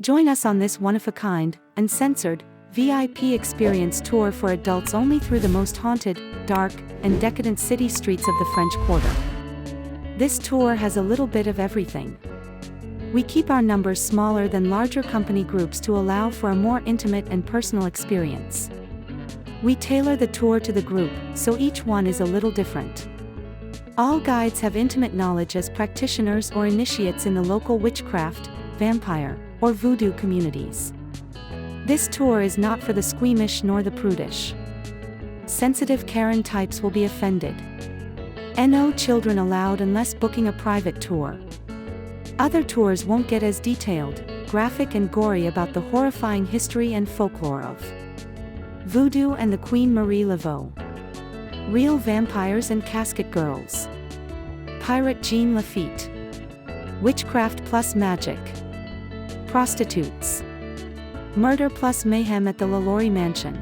Join us on this one-of-a-kind, uncensored, VIP experience tour for adults only through the most haunted, dark, and decadent city streets of the French Quarter. This tour has a little bit of everything. We keep our numbers smaller than larger company groups to allow for a more intimate and personal experience. We tailor the tour to the group, so each one is a little different. All guides have intimate knowledge as practitioners or initiates in the local witchcraft, vampire, or voodoo communities. This tour is not for the squeamish nor the prudish. Sensitive Karen types will be offended. No children allowed unless booking a private tour. Other tours won't get as detailed, graphic and gory about the horrifying history and folklore of Voodoo and the Queen Marie Laveau, real vampires and casket girls, pirate Jean Lafitte, witchcraft plus magic, prostitutes, murder plus mayhem at the Laveau mansion,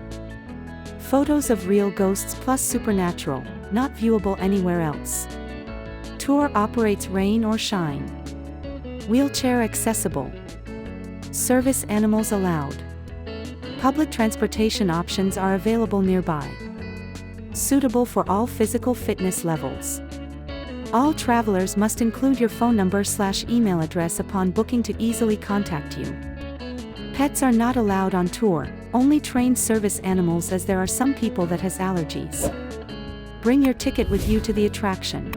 photos of real ghosts plus supernatural, not viewable anywhere else. Tour operates rain or shine. Wheelchair accessible. Service animals allowed. Public transportation options are available nearby. Suitable for all physical fitness levels. All travelers must include your phone number/email address upon booking to easily contact you. Pets are not allowed on tour, only trained service animals as there are some people that has allergies. Bring your ticket with you to the attraction.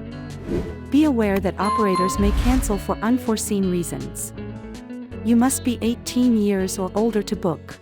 Be aware that operators may cancel for unforeseen reasons. You must be 18 years or older to book.